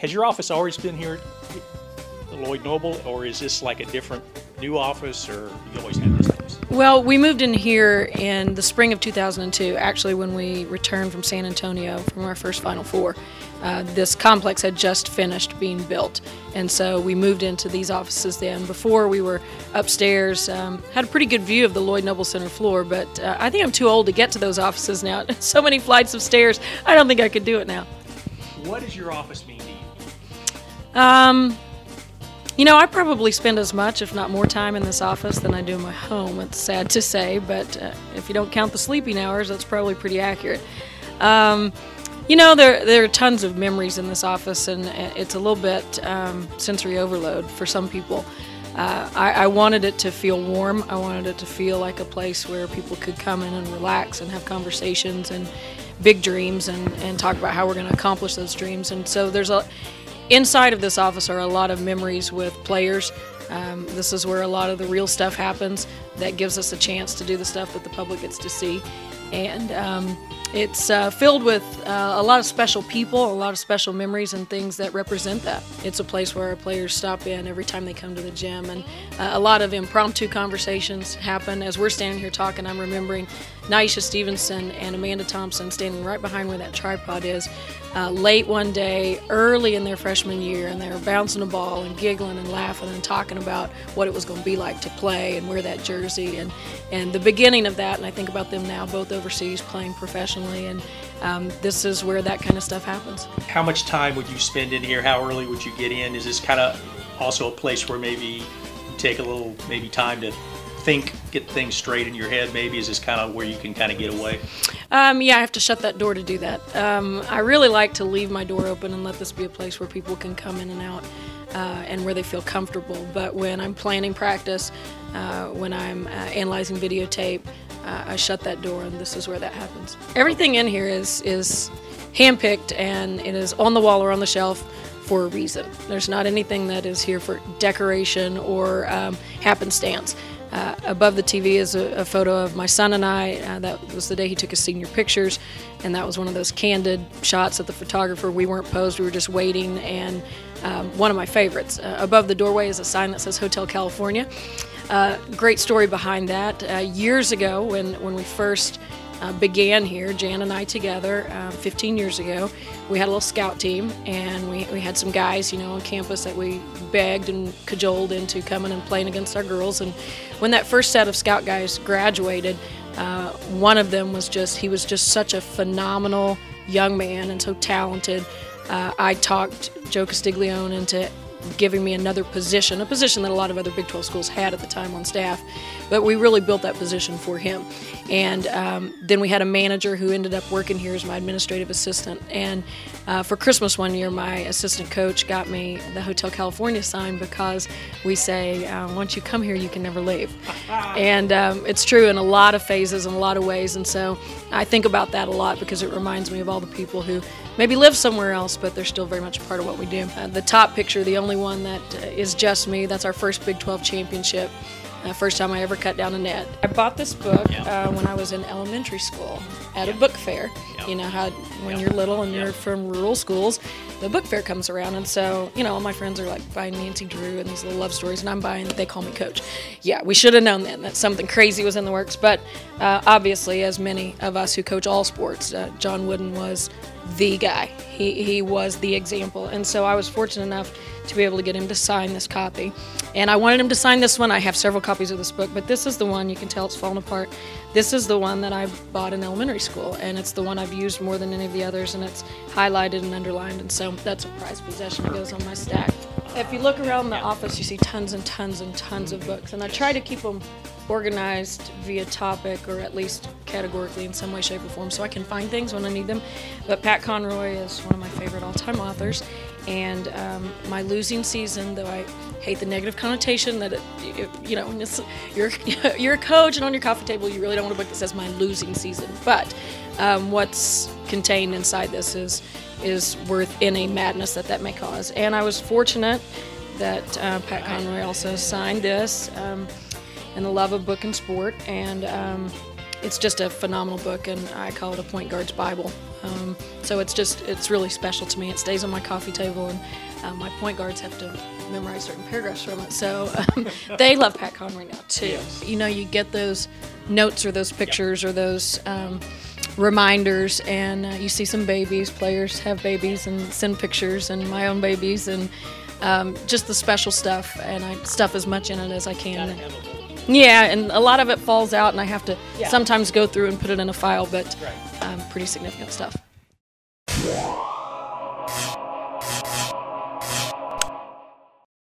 Has your office always been here at the Lloyd Noble, or is this like a different new office, or you always had this place? Well, we moved in here in the spring of 2002, actually when we returned from San Antonio from our first Final Four. This complex had just finished being built, and so we moved into these offices then. Before, we were upstairs, had a pretty good view of the Lloyd Noble Center floor, but I think I'm too old to get to those offices now. So many flights of stairs, I don't think I could do it now. What does your office mean to you? You know, I probably spend as much, if not more time in this office than I do in my home. It's sad to say, but if you don't count the sleeping hours, that's probably pretty accurate. You know, there are tons of memories in this office, and it's a little bit sensory overload for some people. I wanted it to feel warm. I wanted it to feel like a place where people could come in and relax and have conversations and big dreams and talk about how we're going to accomplish those dreams. And so inside of this office are a lot of memories with players. This is where a lot of the real stuff happens that gives us a chance to do the stuff that the public gets to see. And it's filled with a lot of special people, a lot of special memories and things that represent that. It's a place where our players stop in every time they come to the gym, and a lot of impromptu conversations happen. As we're standing here talking, I'm remembering Naisha Stevenson and Amanda Thompson standing right behind where that tripod is, late one day, early in their freshman year, and they were bouncing a ball and giggling and laughing and talking about what it was going to be like to play and wear that jersey, and the beginning of that. And I think about them now, both overseas playing professionally, and this is where that kind of stuff happens. How much time would you spend in here? How early would you get in? Is this kind of also a place where maybe you take a little time to think, get things straight in your head? Maybe is this kind of where you can kind of get away? Yeah, I have to shut that door to do that. I really like to leave my door open and let this be a place where people can come in and out and where they feel comfortable. But when I'm planning practice, when I'm analyzing videotape, I shut that door, and this is where that happens. Everything in here is handpicked, and it is on the wall or on the shelf for a reason. There's not anything that is here for decoration or happenstance. Above the TV is a photo of my son and I. That was the day he took his senior pictures, and that was one of those candid shots of the photographer. We weren't posed, we were just waiting, and one of my favorites. Above the doorway is a sign that says Hotel California. Great story behind that. Years ago, when we first began here, Jan and I together, 15 years ago, we had a little scout team, and we had some guys, you know, on campus that we begged and cajoled into coming and playing against our girls. And when that first set of scout guys graduated, one of them was he was just such a phenomenal young man and so talented. I talked Joe Castiglione into giving me another position, a position that a lot of other Big 12 schools had at the time on staff, but we really built that position for him. And then we had a manager who ended up working here as my administrative assistant. And for Christmas one year, my assistant coach got me the Hotel California sign, because we say, once you come here, you can never leave. And it's true in a lot of phases and a lot of ways. And so I think about that a lot, because it reminds me of all the people who maybe live somewhere else, but they're still very much a part of what we do. The top picture, the only one that is just me, that's our first Big 12 championship. First time I ever cut down a net. I bought this book when I was in elementary school at a book fair. You know how when you're little and you're from rural schools, the book fair comes around, and so, you know, all my friends are like buying Nancy Drew and these little love stories, and I'm buying They Call Me Coach. Yeah, we should have known then that something crazy was in the works, but obviously, as many of us who coach all sports, John Wooden was the guy. He was the example, and so I was fortunate enough to be able to get him to sign this copy. And I wanted him to sign this one. I have several copies of this book, but this is the one, you can tell it's falling apart. This is the one that I bought in elementary school, and it's the one I've used more than any of the others, and it's highlighted and underlined, and so that's a prized possession. It goes on my stack. If you look around the office, you see tons and tons and tons of books, and I try to keep them organized via topic, or at least categorically in some way, shape, or form, so I can find things when I need them. But Pat Conroy is one of my favorite all-time authors, and my losing season, though I hate the negative connotation that you know, when you're a coach and on your coffee table, you really don't want a book that says my losing season. But what's contained inside this is worth any madness that may cause. And I was fortunate that Pat Conroy also signed this. And the love of book and sport, and it's just a phenomenal book, and I call it a point guard's Bible. So it's really special to me. It stays on my coffee table, and my point guards have to memorize certain paragraphs from it. So they love Pat Conroy now too. Yes. You know, you get those notes or those pictures or those reminders, and you see some babies. Players have babies and send pictures, and my own babies, and just the special stuff. And I stuff as much in it as I can. Yeah, and a lot of it falls out, and I have to sometimes go through and put it in a file, but pretty significant stuff.